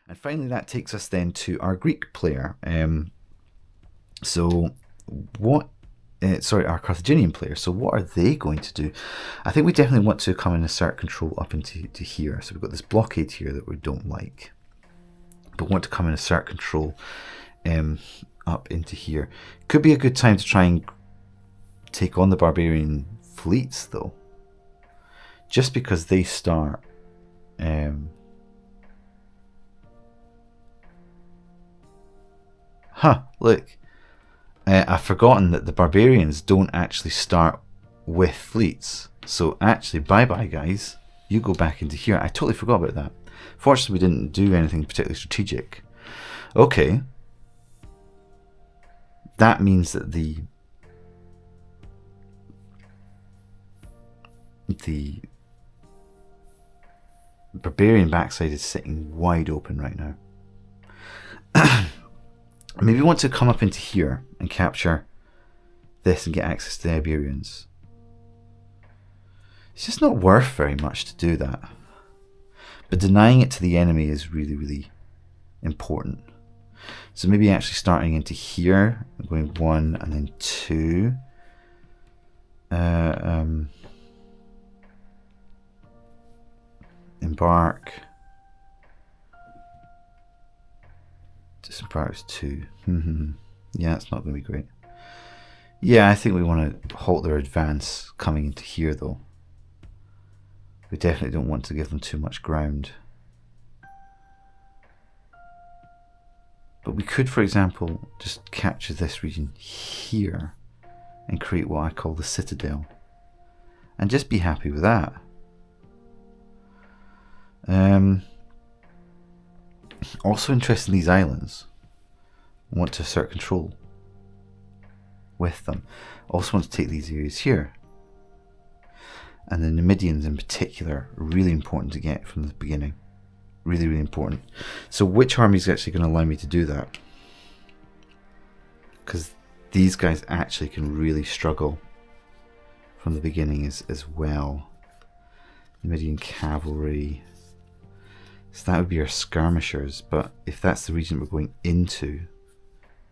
And finally, that takes us then to our Greek player. So what... sorry, our Carthaginian player. So what are they going to do? I think we definitely want to come and assert control up into here. So we've got this blockade here that we don't like, but want to come and assert control up into here. Could be a good time to try and take on the barbarian fleets, though, just because they start look, I've forgotten that the barbarians don't actually start with fleets. So actually, bye-bye, guys. You go back into here. I totally forgot about that. Fortunately, we didn't do anything particularly strategic. Okay. That means that the barbarian backside is sitting wide open right now. Maybe we want to come up into here and capture this and get access to the Iberians. It's just not worth very much to do that. But denying it to the enemy is really, really important. So maybe actually starting into here, going 1 and then 2. Embark. Disembark is 2. Yeah, it's not going to be great. Yeah, I think we want to halt their advance coming into here, though. We definitely don't want to give them too much ground. But we could, for example, just capture this region here and create what I call the Citadel. And just be happy with that. Also interested in these islands. I want to assert control with them. Also want to take these areas here. And the Numidians in particular, really important to get from the beginning. Really, really important. So which army is actually going to allow me to do that? Because these guys actually can really struggle from the beginning as well. Numidian cavalry. So that would be our skirmishers, but if that's the region we're going into,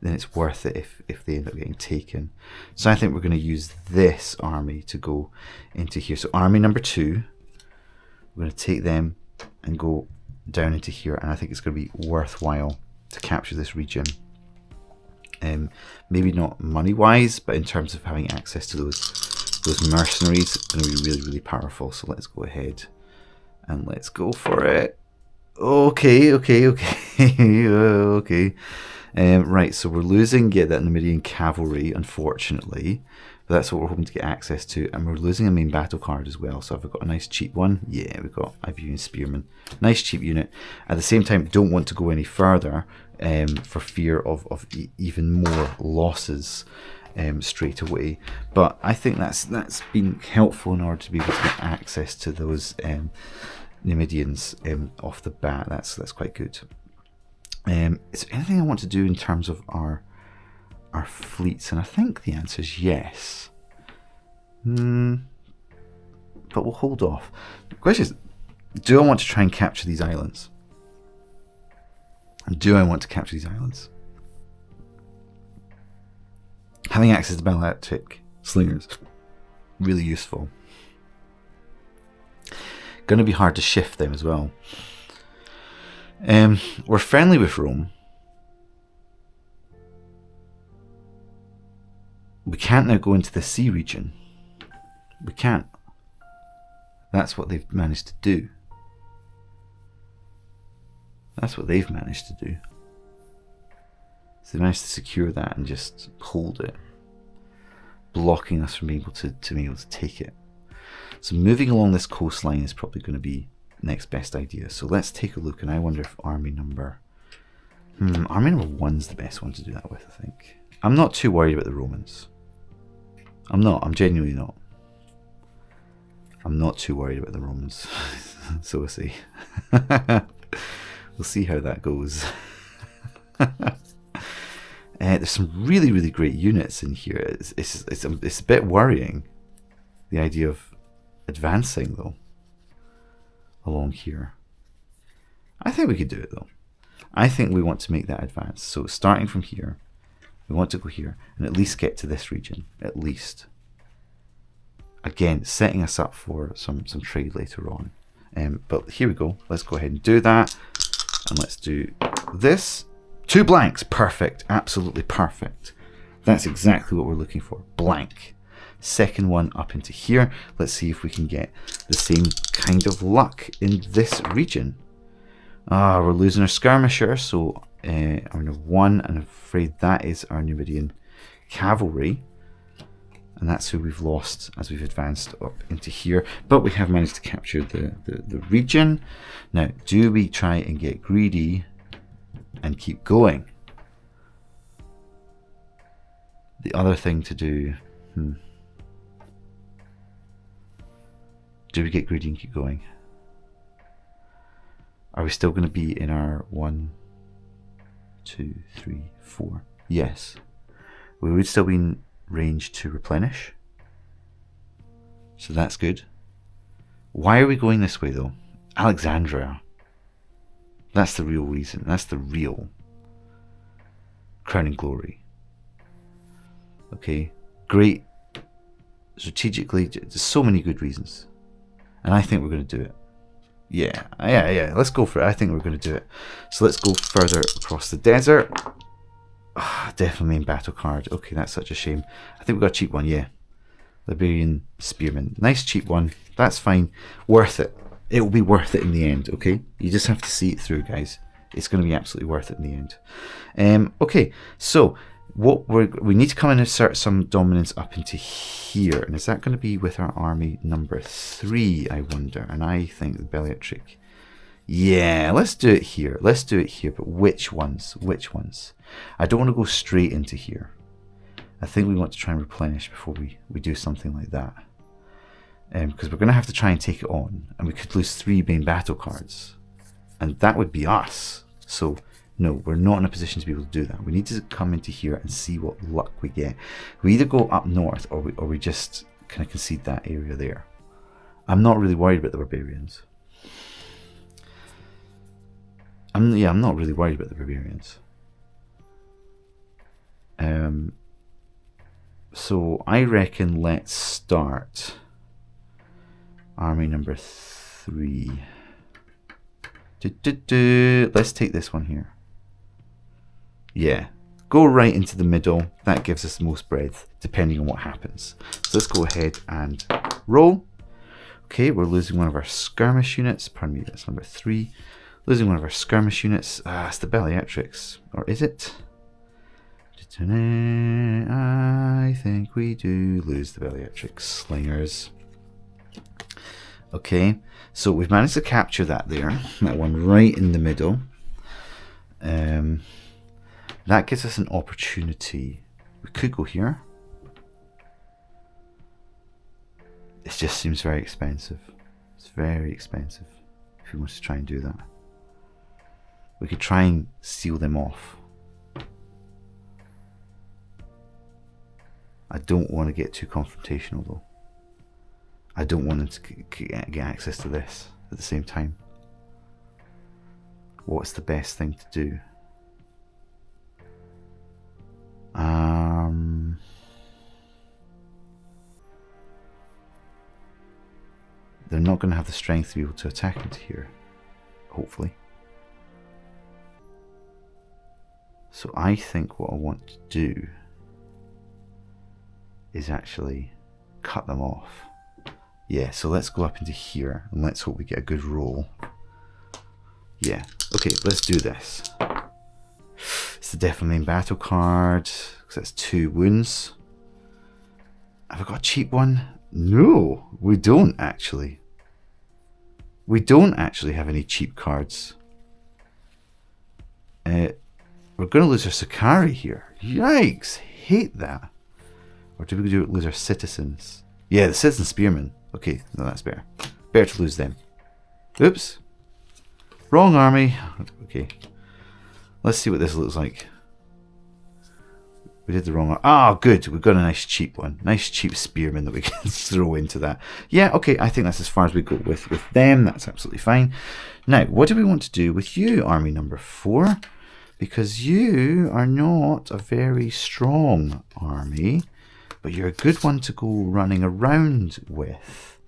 then it's worth it if they end up getting taken. So I think we're going to use this army to go into here. So army number 2, we're going to take them and go down into here, and I think it's going to be worthwhile to capture this region. Maybe not money-wise, but in terms of having access to those mercenaries, it's going to be really, really powerful. So let's go ahead and let's go for it. Okay. Okay. Right, so we're losing that Numidian cavalry, unfortunately. But that's what we're hoping to get access to. And we're losing a main battle card as well. So have we got a nice cheap one? Yeah, we've got Iberian Spearman. Nice cheap unit. At the same time, don't want to go any further for fear of even more losses straight away. But I think that's been helpful in order to be able to get access to those Numidians off the bat. That's quite good. Is there anything I want to do in terms of our fleets? And I think the answer is yes. But we'll hold off. The question is, do I want to try and capture these islands? And do I want to capture these islands? Having access to ballistic slingers, really useful. Going to be hard to shift them as well. We're friendly with Rome. We can't now go into the sea region. We can't. That's what they've managed to do. That's what they've managed to do. So they managed to secure that and just hold it, blocking us from being able to take it. So moving along this coastline is probably going to be next best idea. So let's take a look, and I wonder if army number 1's the best one to do that with, I think. I'm not too worried about the Romans. I'm genuinely not. I'm not too worried about the Romans. So we'll see. We'll see how that goes. There's some really, really great units in here. It's a bit worrying, the idea of advancing though along here. I think we could do it though. I think we want to make that advance. So starting from here, we want to go here and at least get to this region, at least. Again, setting us up for some trade later on. But here we go. Let's go ahead and do that. And let's do this. 2 blanks. Perfect. Absolutely perfect. That's exactly what we're looking for. Blank. Second one up into here. Let's see if we can get the same kind of luck in this region. We're losing our skirmisher, so our number 1, and I'm afraid that is our Numidian cavalry. And that's who we've lost as we've advanced up into here. But we have managed to capture the region. Now, do we try and get greedy and keep going? The other thing to do... Do we get greedy and keep going? Are we still going to be in our 1, 2, 3, 4? Yes. We would still be in range to replenish. So that's good. Why are we going this way though? Alexandria. That's the real reason. That's the real crowning glory. Okay. Great. Strategically, there's so many good reasons. And I think we're going to do it. Yeah, let's go for it. I think we're going to do it. So let's go further across the desert. Definitely in battle card. Okay, that's such a shame. I think we got a cheap one, yeah. Liberian Spearman. Nice cheap one. That's fine. Worth it. It will be worth it in the end, okay? You just have to see it through, guys. It's going to be absolutely worth it in the end. Okay, so what we need to come and assert some dominance up into here. And is that going to be with our army number 3, I wonder? And I think the Baleatric. Yeah, let's do it here. Let's do it here. But which ones? Which ones? I don't want to go straight into here. I think we want to try and replenish before we do something like that. Because we're going to have to try and take it on. And we could lose 3 main battle cards. And that would be us. So, no, we're not in a position to be able to do that. We need to come into here and see what luck we get. We either go up north or we just kind of concede that area there. I'm not really worried about the barbarians. I'm not really worried about the barbarians. So I reckon let's start army number 3. Let's take this one here. Yeah, go right into the middle. That gives us the most breadth, depending on what happens. So let's go ahead and roll. Okay, we're losing one of our skirmish units. Pardon me, that's number 3. Losing one of our skirmish units. It's the Baleatrix. Or is it? I think we do lose the Baleatrix slingers. Okay, so we've managed to capture that there. That one right in the middle. That gives us an opportunity. We could go here. It just seems very expensive. It's very expensive if we want to try and do that. We could try and seal them off. I don't want to get too confrontational though. I don't want them to get access to this at the same time. What's the best thing to do? They're not going to have the strength to be able to attack into here, hopefully. So I think what I want to do is actually cut them off. Yeah, so let's go up into here and let's hope we get a good roll. Yeah, okay, let's do this. It's the definitely main battle card, because that's 2 wounds. Have I got a cheap one? No, we don't actually. We don't actually have any cheap cards. We're going to lose our Sakari here. Yikes, hate that. Or do we lose our citizens? Yeah, the citizen spearmen. Okay, no, that's better. Better to lose them. Oops. Wrong army. Okay. Let's see what this looks like. We did the wrong one. Oh, good. We've got a nice cheap one. Nice cheap spearman that we can throw into that. Yeah, okay. I think that's as far as we go with them. That's absolutely fine. Now, what do we want to do with you, army number 4? Because you are not a very strong army, but you're a good one to go running around with.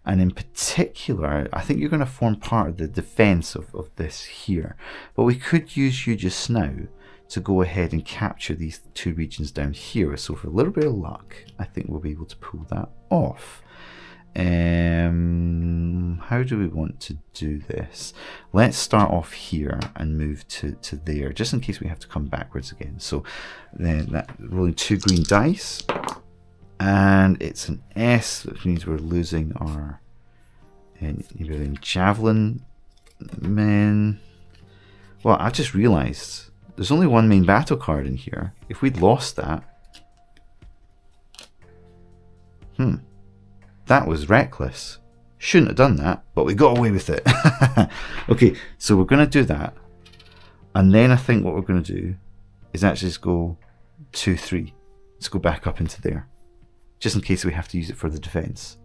And in particular, I think you're going to form part of the defense of this here. But we could use you just now to go ahead and capture these 2 regions down here. So for a little bit of luck, I think we'll be able to pull that off. How do we want to do this? Let's start off here and move to there, just in case we have to come backwards again. So then that rolling 2 green dice, and it's an S, which means we're losing our javelin men. Well, I just realized there's only 1 main battle card in here. If we'd lost that, that was reckless. Shouldn't have done that, but we got away with it. Okay, so we're going to do that. And then I think what we're going to do is actually just go 2-3. Let's go back up into there, just in case we have to use it for the defense.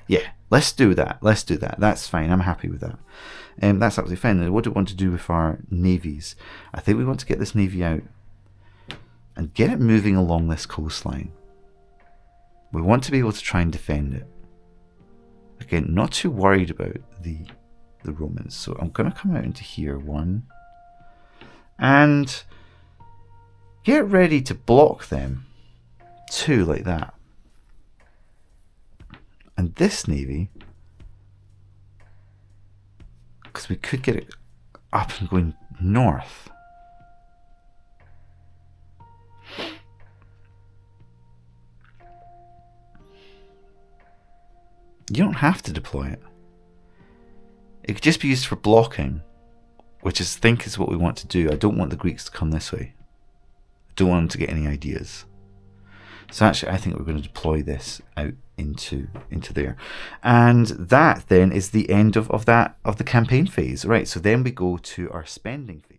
Yeah, let's do that. Let's do that. That's fine. I'm happy with that. That's absolutely fine. Now, what do we want to do with our navies? I think we want to get this navy out and get it moving along this coastline. We want to be able to try and defend it. Again, not too worried about the Romans. So I'm going to come out into here, 1. And get ready to block them. 2, like that. And this navy, because we could get it up and going north. You don't have to deploy it. It could just be used for blocking, which I think is what we want to do. I don't want the Greeks to come this way. I don't want them to get any ideas. So actually, I think we're going to deploy this out into there, and that then is the end of the campaign phase. Right. So then we go to our spending phase.